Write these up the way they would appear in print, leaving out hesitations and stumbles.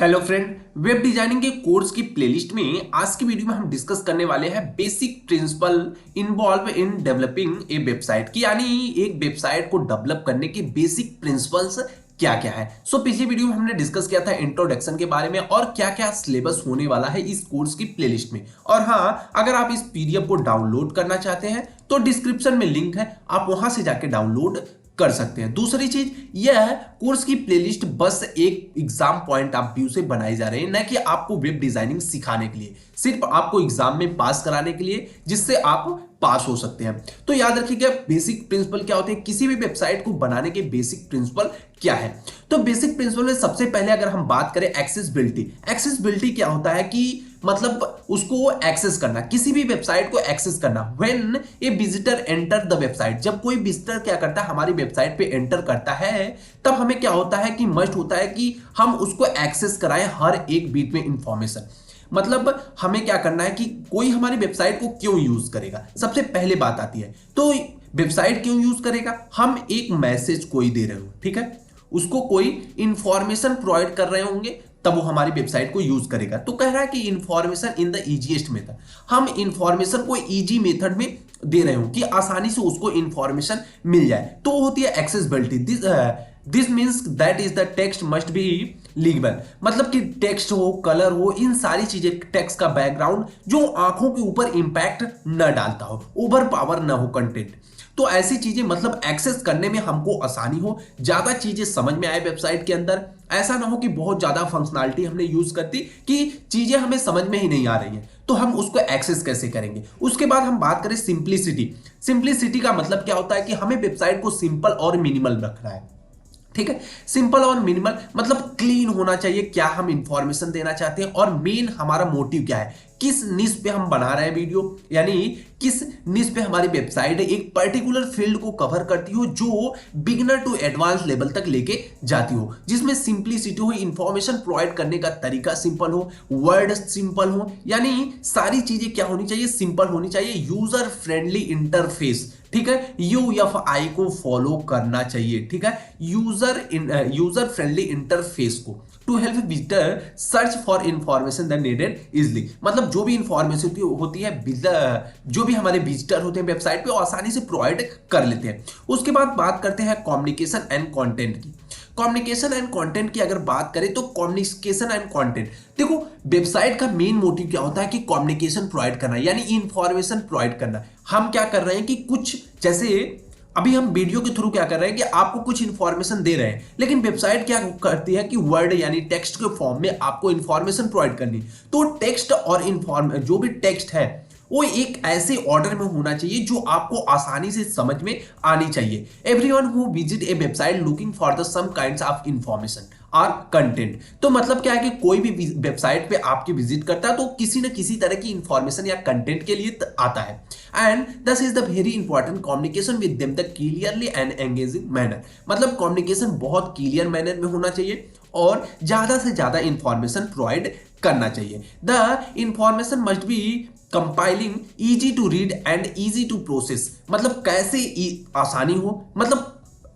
Hello friend, web designing के course की playlist में आज की वीडियो में हम डिस्कस करने वाले हैं basic principle involve in developing a website की, यानी एक वेबसाइट को डेवलप करने के बेसिक प्रिंसिपल्स क्या क्या है। पिछली वीडियो में हमने डिस्कस किया था इंट्रोडक्शन के बारे में और क्या क्या सिलेबस होने वाला है इस कोर्स की प्लेलिस्ट में। और हाँ, अगर आप इस पीडीएफ को डाउनलोड करना चाहते हैं तो डिस्क्रिप्शन में लिंक है, आप वहां से जाके डाउनलोड कर सकते हैं। दूसरी चीज, यह कोर्स की प्लेलिस्ट बस एक एग्जाम पॉइंट ऑफ व्यू से बनाई जा रही है, न कि आपको वेब डिजाइनिंग सिखाने के लिए, सिर्फ आपको एग्जाम में पास कराने के लिए, जिससे आप पास हो सकते हैं। तो याद रखिएगा बेसिक प्रिंसिपल क्या होते हैं, किसी भी वेबसाइट को बनाने के बेसिक प्रिंसिपल क्या है। तो बेसिक प्रिंसिपल में सबसे पहले अगर हम बात करें एक्सेसिबिलिटी, एक्सेसिबिलिटी क्या होता है कि मतलब उसको एक्सेस करना, किसी भी वेबसाइट को एक्सेस करना। When A visitor enter the website, जब कोई विजिटर क्या करता है, हमारी वेबसाइट पे एंटर करता है, तब हमें क्या होता है कि मस्ट होता है कि हम उसको एक्सेस कराएं हर एक बीट में इंफॉर्मेशन। मतलब हमें क्या करना है कि कोई हमारी वेबसाइट को क्यों यूज करेगा, सबसे पहले बात आती है। तो वेबसाइट क्यों यूज करेगा, हम एक मैसेज कोई दे रहे हो, ठीक है, उसको कोई इंफॉर्मेशन प्रोवाइड कर रहे होंगे, तब वो हमारी वेबसाइट को यूज करेगा। तो कह रहा है कि information in the easiest method, हम इंफॉर्मेशन को इजी मेथड में दे रहे हो कि आसानी से उसको इंफॉर्मेशन मिल जाए, तो होती है accessibility. This means that is the text must be legible, मतलब कि टेक्स्ट हो, कलर हो, इन सारी चीजें, टेक्स्ट का बैकग्राउंड जो आंखों के ऊपर इंपैक्ट न डालता हो, ओवर पावर न हो कंटेंट। तो ऐसी चीजें मतलब एक्सेस करने में हमको आसानी हो, ज्यादा चीजें समझ में आए वेबसाइट के अंदर, ऐसा ना हो कि बहुत ज्यादा फंक्शनैलिटी हमने यूज करती कि चीजें हमें समझ में ही नहीं आ रही है, तो हम उसको एक्सेस कैसे करेंगे। उसके बाद हम बात करें सिंप्लिसिटी, सिंप्लिसिटी का मतलब क्या होता है कि हमें वेबसाइट को सिंपल और मिनिमल रखना है, ठीक है। सिंपल और मिनिमल मतलब क्लीन होना चाहिए, क्या हम इंफॉर्मेशन देना चाहते हैं और मेन हमारा मोटिव क्या है, किस निश पे हम बना रहे हैं वीडियो, यानी किस निश पे हमारी वेबसाइट एक पर्टिकुलर फील्ड को कवर करती हो जो बिगिनर टू एडवांस लेवल तक लेके जाती हो, जिसमें सिंप्लिसिटी हो, इंफॉर्मेशन प्रोवाइड करने का तरीका सिंपल हो, वर्ड सिंपल हो, यानी सारी चीजें क्या होनी चाहिए, सिंपल होनी चाहिए, यूजर फ्रेंडली इंटरफेस, ठीक है, यूएफआई को फॉलो करना चाहिए, ठीक है, यूजर फ्रेंडली इंटरफेस को, to help visitor search for information that needed easily, मतलब जो भी इंफॉर्मेशन होती है जो भी हमारे विजिटर होते हैं वेबसाइट पे आसानी से प्रोवाइड कर लेते हैं। उसके बाद बात करते हैं कम्युनिकेशन एंड कंटेंट की। कम्युनिकेशन एंड कंटेंट की अगर बात करें तो कम्युनिकेशन एंड कंटेंट, देखो वेबसाइट का मेन मोटिव क्या होता है कि कम्युनिकेशन प्रोवाइड करना, यानी इंफॉर्मेशन प्रोवाइड करना। हम क्या कर रहे हैं कि कुछ, जैसे अभी हम वीडियो के थ्रू क्या कर रहे हैं कि आपको कुछ इंफॉर्मेशन दे रहे हैं, लेकिन वेबसाइट क्या करती है कि वर्ड यानी टेक्स्ट के फॉर्म में आपको इंफॉर्मेशन प्रोवाइड करनी, तो टेक्स्ट और जो भी टेक्स्ट है वो एक ऐसे ऑर्डर में होना चाहिए जो आपको आसानी से समझ में आनी चाहिए। Everyone who visit a website looking for the some kinds of information और कंटेंट, तो मतलब क्या है कि कोई भी वेबसाइट पे आपकी विजिट करता है तो किसी न किसी तरह की इंफॉर्मेशन या कंटेंट के लिए आता है। And this is the very important communication with them the clearly and engaging manner, मतलब कम्युनिकेशन बहुत क्लियर मैनर में होना चाहिए और ज्यादा से ज्यादा इंफॉर्मेशन प्रोवाइड करना चाहिए। The information must be compiling easy to read and easy to process, मतलब कैसे आसानी हो, मतलब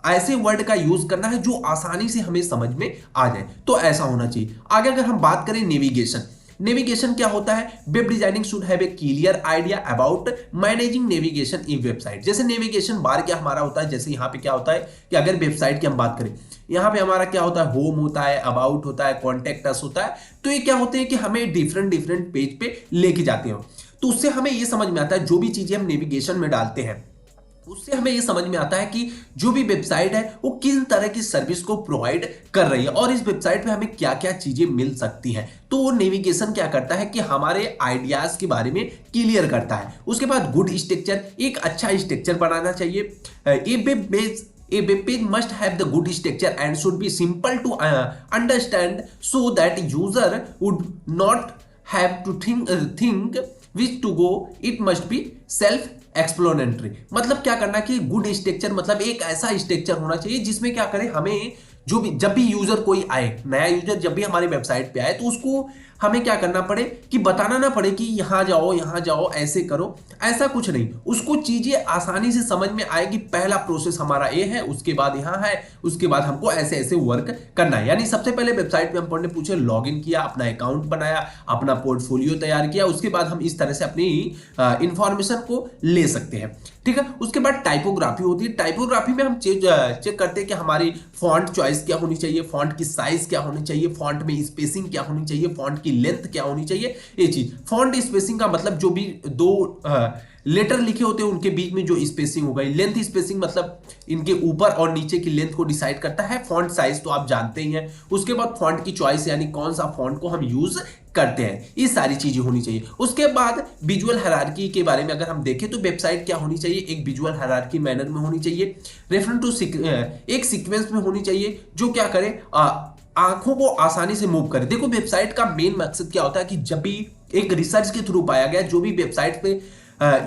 ऐसे वर्ड का यूज करना है जो आसानी से हमें समझ में आ जाए, तो ऐसा होना चाहिए। आगे अगर हम बात करें नेविगेशन, नेविगेशन क्या होता है, web designing should have a clear idea about managing navigation in website. जैसे नेविगेशन बार क्या हमारा होता है, जैसे यहाँ पे क्या होता है कि अगर वेबसाइट की हम बात करें, यहाँ पे हमारा क्या होता है, होम होता है, अबाउट होता है, कॉन्टेक्ट अस होता है, तो ये क्या होते हैं कि हमें डिफरेंट डिफरेंट पेज पे लेके जाते हैं। तो उससे हमें ये समझ में आता है, जो भी चीजें हम नेविगेशन में डालते हैं उससे हमें ये समझ में आता है कि जो भी वेबसाइट है वो किस तरह की सर्विस को प्रोवाइड कर रही है और इस वेबसाइट पे हमें क्या क्या चीजें मिल सकती हैं। तो वो नेविगेशन क्या करता है कि हमारे आइडियाज के बारे में क्लियर करता है। उसके बाद गुड स्ट्रक्चर, एक अच्छा स्ट्रक्चर बनाना चाहिए। A web page must have the good structure and should be simple to understand so that user would not have to think which to go. It must be self explanatory, मतलब क्या करना कि good structure मतलब एक ऐसा structure होना चाहिए जिसमें क्या करें, हमें जो भी जब भी यूजर कोई आए, नया यूजर जब भी हमारे वेबसाइट पे आए तो उसको हमें क्या करना पड़े कि बताना ना पड़े कि यहां जाओ ऐसे करो, ऐसा कुछ नहीं। उसको चीजें आसानी से समझ में आएगी, पहला प्रोसेस हमारा ये है, उसके बाद यहाँ है, उसके बाद हमको ऐसे ऐसे वर्क करना है। यानी सबसे पहले वेबसाइट पे हम ने पूछे, लॉगिन किया, अपना अकाउंट बनाया, अपना पोर्टफोलियो तैयार किया, उसके बाद हम इस तरह से अपनी इंफॉर्मेशन को ले सकते हैं। ठीक है, उसके बाद टाइपोग्राफी होती है। टाइपोग्राफी में हम चेक करते हैं कि हमारी फॉन्ट चॉइस क्या होनी चाहिए, फॉन्ट की साइज क्या होनी चाहिए, फॉन्ट में स्पेसिंग क्या होनी चाहिए, फॉन्ट की लेंथ क्या होनी चाहिए, ये चीज। फॉन्ट स्पेसिंग का मतलब जो भी दो लेटर लिखे होते हैं उनके बीच में जो स्पेसिंग हो गई। लेंथ स्पेसिंग मतलब इनके ऊपर और नीचे की लेंथ को डिसाइड करता है। फॉन्ट साइज तो आप जानते ही हैं। उसके बाद फॉन्ट की चॉइस, यानी कौन सा फॉन्ट को हम यूज करते हैं, ये सारी चीजें होनी चाहिए। उसके बाद विजुअल हायरार्की के बारे में अगर हम देखें तो वेबसाइट क्या होनी चाहिए, एक विजुअल हायरार्की मैनर में होनी चाहिए, रेफरेंस टू एक सीक्वेंस में होनी चाहिए, जो क्या करे, आंखों को आसानी से मूव करे। देखो वेबसाइट का मेन मकसद क्या होता है कि जब भी एक रिसर्च के थ्रू पाया गया, जो भी वेबसाइट पे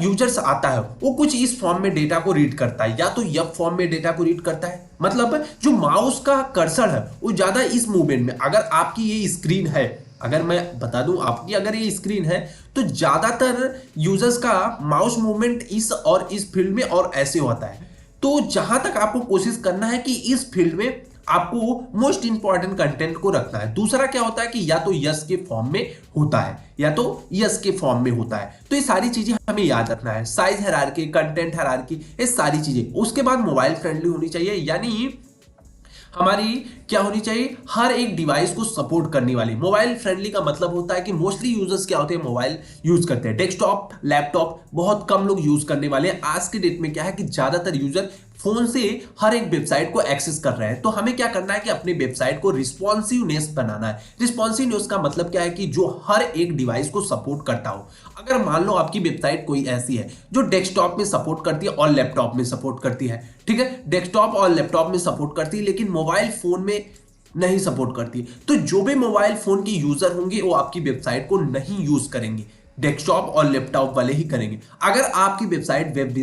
यूजर्स आता है वो कुछ इस फॉर्म में डेटा को रीड करता है, या तो यह फॉर्म में डेटा को रीड करता है, मतलब जो माउस का कर्सर है वो ज्यादा इस मूवमेंट में। अगर आपकी ये स्क्रीन है, अगर मैं बता दूं आपकी अगर ये स्क्रीन है तो ज्यादातर यूजर्स का माउस मूवमेंट इस और इस फील्ड में और ऐसे होता है। तो जहां तक आपको कोशिश करना है कि इस फील्ड में आपको मोस्ट इंपॉर्टेंट कंटेंट को रखना है। दूसरा क्या होता है कि या तो यस के फॉर्म में होता है या तो यस के फॉर्म में होता है। तो ये सारी चीजें हमें याद रखना है, साइज हायरार्की, कंटेंट हायरार्की, ये सारी चीजें। उसके बाद मोबाइल फ्रेंडली होनी चाहिए, यानी हमारी क्या होनी चाहिए, हर एक डिवाइस को सपोर्ट करने वाली। मोबाइल फ्रेंडली का मतलब होता है कि मोस्टली यूजर्स क्या होते हैं, मोबाइल यूज करते हैं। डेस्कटॉप, लैपटॉप बहुत कम लोग यूज करने वाले हैं। आज के डेट में क्या है कि ज्यादातर यूजर फोन से हर एक वेबसाइट को एक्सेस कर रहे हैं। तो हमें क्या करना है कि अपनी वेबसाइट को रिस्पॉन्सिवनेस बनाना है। रिस्पॉन्सिवनेस का मतलब क्या है कि जो हर एक डिवाइस को सपोर्ट करता हो। अगर मान लो आपकी वेबसाइट कोई ऐसी है जो डेस्कटॉप में सपोर्ट करती है और लैपटॉप में सपोर्ट करती है, ठीक है, डेस्कटॉप और लैपटॉप में सपोर्ट करती है लेकिन मोबाइल फोन में नहीं सपोर्ट करती, तो जो भी मोबाइल फोन के यूजर होंगे वो आपकी वेबसाइट को नहीं यूज करेंगे, डेस्कटॉप और लैपटॉप वाले ही करेंगे। अगर आपकी वेबसाइट वेब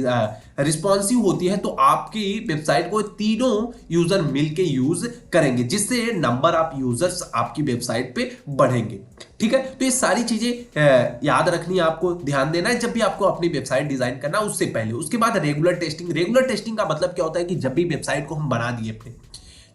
रिस्पॉन्सिव होती है तो आपकी वेबसाइट को तीनों यूजर मिलके यूज करेंगे, जिससे नंबर ऑफ यूजर्स आपकी वेबसाइट पे बढ़ेंगे। ठीक है, तो ये सारी चीजें याद रखनी है, आपको ध्यान देना है जब भी आपको अपनी वेबसाइट डिजाइन करना उससे पहले। उसके बाद रेगुलर टेस्टिंग। रेगुलर टेस्टिंग का मतलब क्या होता है कि जब भी वेबसाइट को हम बना दिए अपने,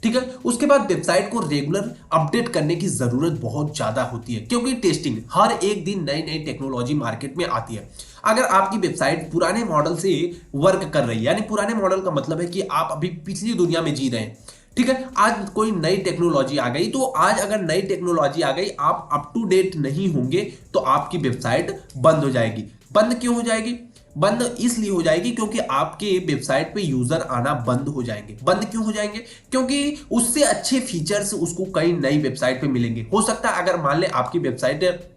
ठीक है, उसके बाद वेबसाइट को रेगुलर अपडेट करने की जरूरत बहुत ज्यादा होती है, क्योंकि टेस्टिंग हर एक दिन नई नई टेक्नोलॉजी मार्केट में आती है। अगर आपकी वेबसाइट पुराने मॉडल से वर्क कर रही है, यानी पुराने मॉडल का मतलब है कि आप अभी पिछली दुनिया में जी रहे हैं, ठीक है, आज कोई नई टेक्नोलॉजी आ गई, तो आज अगर नई टेक्नोलॉजी आ गई, आप अप टू डेट नहीं होंगे तो आपकी वेबसाइट बंद हो जाएगी। बंद क्यों हो जाएगी? बंद इसलिए हो जाएगी क्योंकि आपके वेबसाइट पे यूजर आना बंद हो जाएंगे। बंद क्यों हो जाएंगे? क्योंकि उससे अच्छे फीचर्स उसको कई नई वेबसाइट पे मिलेंगे। हो सकता है अगर मान ले आपकी वेबसाइट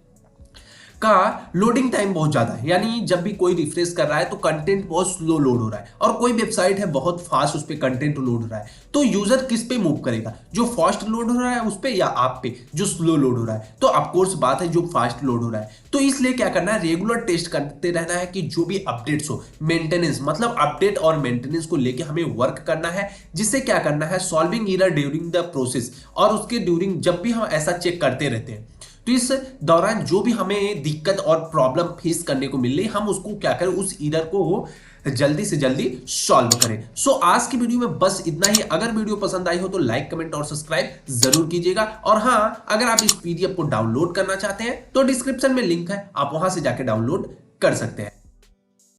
का लोडिंग टाइम बहुत ज्यादा है, यानी जब भी कोई रिफ्रेश कर रहा है तो कंटेंट बहुत स्लो लोड हो रहा है, और कोई वेबसाइट है बहुत फास्ट उस पर कंटेंट लोड हो रहा है, तो यूजर किस पे मूव करेगा? जो फास्ट लोड हो रहा है उस पे या आप पे जो स्लो लोड हो रहा है? तो ऑफकोर्स बात है जो फास्ट लोड हो रहा है। तो इसलिए क्या करना है, रेगुलर टेस्ट करते रहना है कि जो भी अपडेट्स हो, मेंटेनेंस मतलब अपडेट और मेंटेनेंस को लेके हमें वर्क करना है, जिससे क्या करना है, solving error during the process, और उसके ड्यूरिंग जब भी हम ऐसा चेक करते रहते हैं तो इस दौरान जो भी हमें दिक्कत और प्रॉब्लम फेस करने को मिल रही, हम उसको क्या करें, उस एरर को जल्दी से जल्दी सॉल्व करें। सो आज की वीडियो में बस इतना ही। अगर वीडियो पसंद आई हो तो लाइक, कमेंट और सब्सक्राइब जरूर कीजिएगा। और हाँ, अगर आप इस पीडीएफ को डाउनलोड करना चाहते हैं तो डिस्क्रिप्शन में लिंक है, आप वहां से जाके डाउनलोड कर सकते हैं।